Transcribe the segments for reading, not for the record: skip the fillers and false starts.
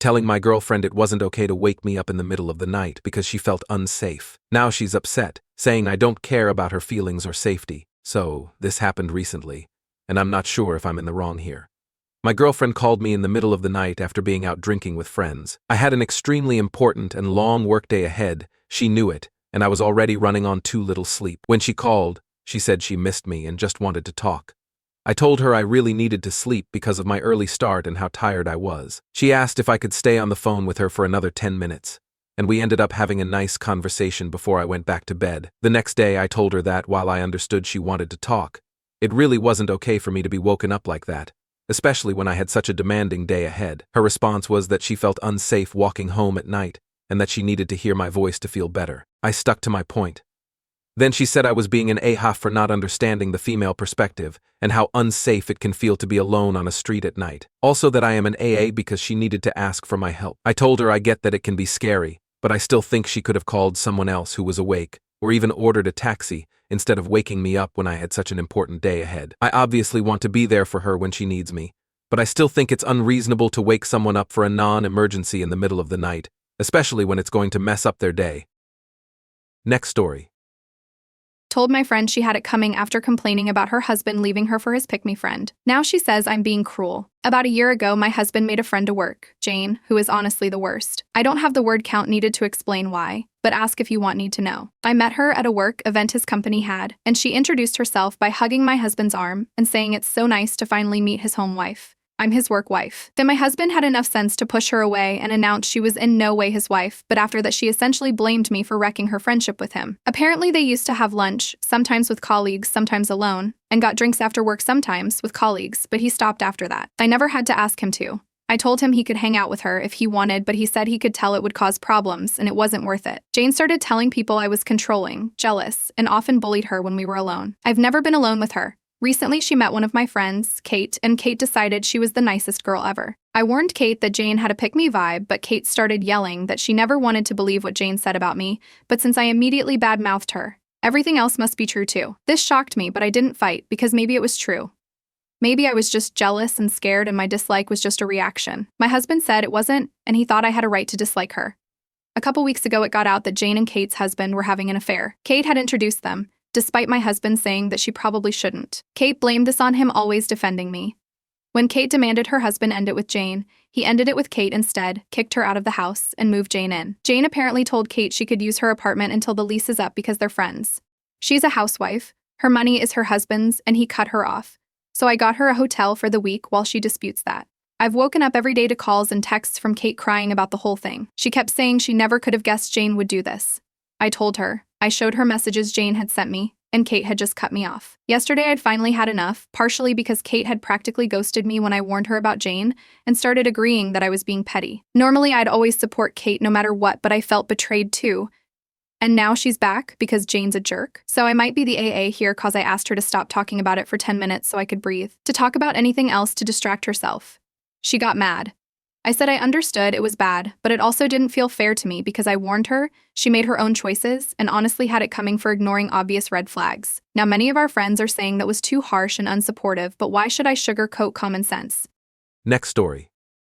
telling my girlfriend it wasn't okay to wake me up in the middle of the night because she felt unsafe. Now she's upset, saying I don't care about her feelings or safety. So, this happened recently, and I'm not sure if I'm in the wrong here. My girlfriend called me in the middle of the night after being out drinking with friends. I had an extremely important and long workday ahead. She knew it, and I was already running on too little sleep. When she called, she said she missed me and just wanted to talk. I told her I really needed to sleep because of my early start and how tired I was. She asked if I could stay on the phone with her for another 10 minutes, and we ended up having a nice conversation before I went back to bed. The next day I told her that while I understood she wanted to talk, it really wasn't okay for me to be woken up like that, especially when I had such a demanding day ahead. Her response was that she felt unsafe walking home at night and that she needed to hear my voice to feel better. I stuck to my point. Then she said I was being an a-ha for not understanding the female perspective and how unsafe it can feel to be alone on a street at night. Also that I am an AA because she needed to ask for my help. I told her I get that it can be scary, but I still think she could have called someone else who was awake or even ordered a taxi instead of waking me up when I had such an important day ahead. I obviously want to be there for her when she needs me, but I still think it's unreasonable to wake someone up for a non-emergency in the middle of the night, especially when it's going to mess up their day. Next story. Told my friend she had it coming after complaining about her husband leaving her for his pick-me friend. Now she says I'm being cruel. About a year ago, my husband made a friend to work, Jane, who is honestly the worst. I don't have the word count needed to explain why, but ask if you need to know. I met her at a work event his company had, and she introduced herself by hugging my husband's arm and saying it's so nice to finally meet his home wife. I'm his work wife. Then my husband had enough sense to push her away and announce she was in no way his wife, but after that she essentially blamed me for wrecking her friendship with him. Apparently they used to have lunch, sometimes with colleagues, sometimes alone, and got drinks after work sometimes with colleagues, but he stopped after that. I never had to ask him to. I told him he could hang out with her if he wanted, but he said he could tell it would cause problems and it wasn't worth it. Jane started telling people I was controlling, jealous, and often bullied her when we were alone. I've never been alone with her. Recently, she met one of my friends, Kate, and Kate decided she was the nicest girl ever. I warned Kate that Jane had a pick-me vibe, but Kate started yelling that she never wanted to believe what Jane said about me, but since I immediately bad-mouthed her, everything else must be true too. This shocked me, but I didn't fight because maybe it was true. Maybe I was just jealous and scared and my dislike was just a reaction. My husband said it wasn't, and he thought I had a right to dislike her. A couple weeks ago, it got out that Jane and Kate's husband were having an affair. Kate had introduced them, despite my husband saying that she probably shouldn't. Kate blamed this on him always defending me. When Kate demanded her husband end it with Jane, he ended it with Kate instead, kicked her out of the house, and moved Jane in. Jane apparently told Kate she could use her apartment until the lease is up because they're friends. She's a housewife, her money is her husband's, and he cut her off. So I got her a hotel for the week while she disputes that. I've woken up every day to calls and texts from Kate crying about the whole thing. She kept saying she never could have guessed Jane would do this. I told her. I showed her messages Jane had sent me, and Kate had just cut me off. Yesterday I'd finally had enough, partially because Kate had practically ghosted me when I warned her about Jane and started agreeing that I was being petty. Normally I'd always support Kate no matter what, but I felt betrayed too. And now she's back because Jane's a jerk. So I might be the AA here cause I asked her to stop talking about it for 10 minutes so I could breathe, to talk about anything else to distract herself. She got mad. I said I understood it was bad, but it also didn't feel fair to me because I warned her, she made her own choices, and honestly had it coming for ignoring obvious red flags. Now many of our friends are saying that was too harsh and unsupportive, but why should I sugarcoat common sense? Next story.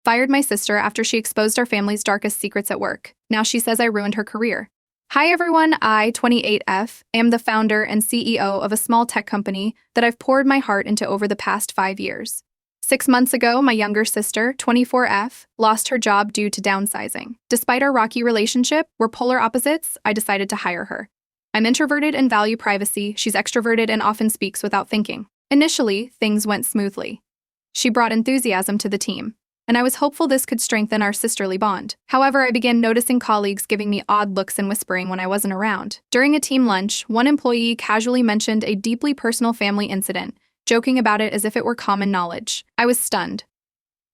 Fired my sister after she exposed our family's darkest secrets at work. Now she says I ruined her career. Hi everyone, I, 28F, am the founder and CEO of a small tech company that I've poured my heart into over the past 5 years. 6 months ago, my younger sister, 24F, lost her job due to downsizing. Despite our rocky relationship, we're polar opposites, I decided to hire her. I'm introverted and value privacy, she's extroverted and often speaks without thinking. Initially, things went smoothly. She brought enthusiasm to the team, and I was hopeful this could strengthen our sisterly bond. However, I began noticing colleagues giving me odd looks and whispering when I wasn't around. During a team lunch, one employee casually mentioned a deeply personal family incident, joking about it as if it were common knowledge. I was stunned.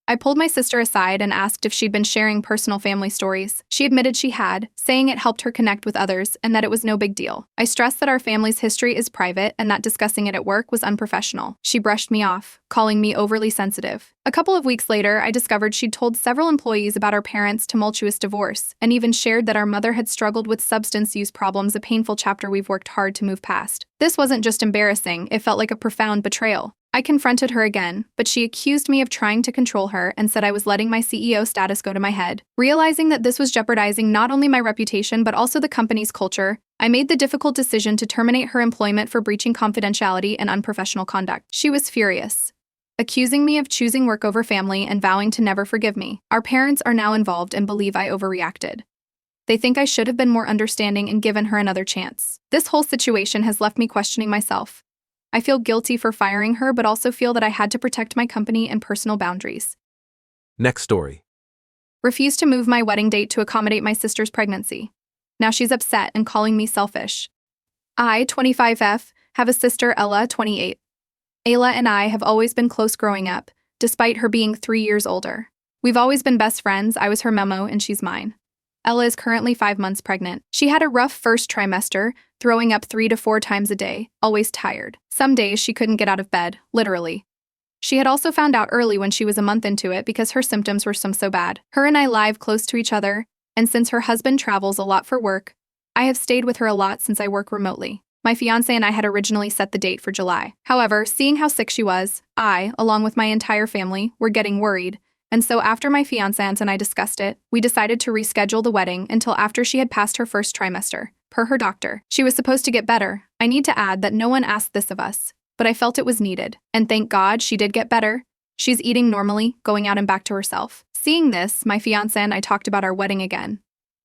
I pulled my sister aside and asked if she'd been sharing personal family stories. She admitted she had, saying it helped her connect with others and that it was no big deal. I stressed that our family's history is private and that discussing it at work was unprofessional. She brushed me off, calling me overly sensitive. A couple of weeks later, I discovered she'd told several employees about our parents' tumultuous divorce and even shared that our mother had struggled with substance use problems, a painful chapter we've worked hard to move past. This wasn't just embarrassing, it felt like a profound betrayal. I confronted her again, but she accused me of trying to control her and said I was letting my CEO status go to my head. Realizing that this was jeopardizing not only my reputation but also the company's culture, I made the difficult decision to terminate her employment for breaching confidentiality and unprofessional conduct. She was furious, accusing me of choosing work over family and vowing to never forgive me. Our parents are now involved and believe I overreacted. They think I should have been more understanding and given her another chance. This whole situation has left me questioning myself. I feel guilty for firing her, but also feel that I had to protect my company and personal boundaries. Next story. Refused to move my wedding date to accommodate my sister's pregnancy. Now she's upset and calling me selfish. I, 25F, have a sister, Ella, 28. Ayla and I have always been close growing up, despite her being 3 years older. We've always been best friends. I was her memo and she's mine. Ella is currently 5 months pregnant. She had a rough first trimester, throwing up 3 to 4 times a day, always tired. Some days she couldn't get out of bed, literally. She had also found out early when she was a month into it because her symptoms were so bad. Her and I live close to each other, and since her husband travels a lot for work, I have stayed with her a lot since I work remotely. My fiancé and I had originally set the date for July. However, seeing how sick she was, I, along with my entire family, were getting worried. And so after my fiancé and I discussed it, we decided to reschedule the wedding until after she had passed her first trimester. Per her doctor, she was supposed to get better. I need to add that no one asked this of us, but I felt it was needed. And thank God she did get better. She's eating normally, going out and back to herself. Seeing this, my fiancé and I talked about our wedding again.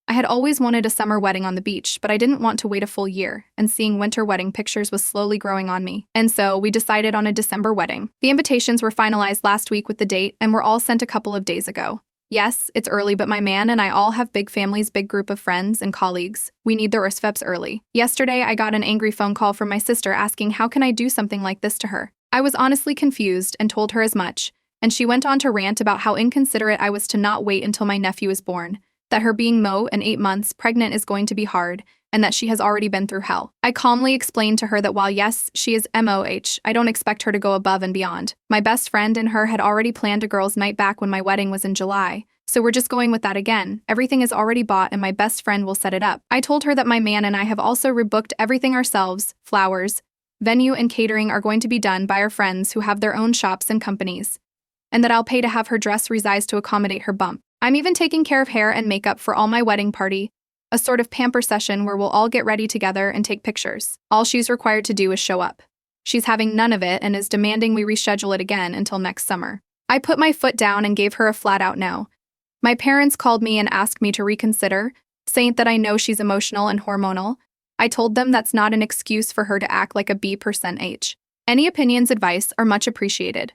I had always wanted a summer wedding on the beach, but I didn't want to wait a full year, and seeing winter wedding pictures was slowly growing on me. And so, we decided on a December wedding. The invitations were finalized last week with the date and were all sent a couple of days ago. Yes, it's early, but my man and I all have big families, big group of friends and colleagues. We need the RSVPs early. Yesterday, I got an angry phone call from my sister asking how can I do something like this to her. I was honestly confused and told her as much, and she went on to rant about how inconsiderate I was to not wait until my nephew is born, that her being Mo and 8 months pregnant is going to be hard, and that she has already been through hell. I calmly explained to her that while yes, she is MOH, I don't expect her to go above and beyond. My best friend and her had already planned a girls' night back when my wedding was in July, so we're just going with that again. Everything is already bought and my best friend will set it up. I told her that my man and I have also rebooked everything ourselves, flowers, venue and catering are going to be done by our friends who have their own shops and companies, and that I'll pay to have her dress resized to accommodate her bump. I'm even taking care of hair and makeup for all my wedding party, a sort of pamper session where we'll all get ready together and take pictures. All she's required to do is show up. She's having none of it and is demanding we reschedule it again until next summer. I put my foot down and gave her a flat-out no. My parents called me and asked me to reconsider, saying that I know she's emotional and hormonal. I told them that's not an excuse for her to act like a B%H. Any opinions, advice are much appreciated.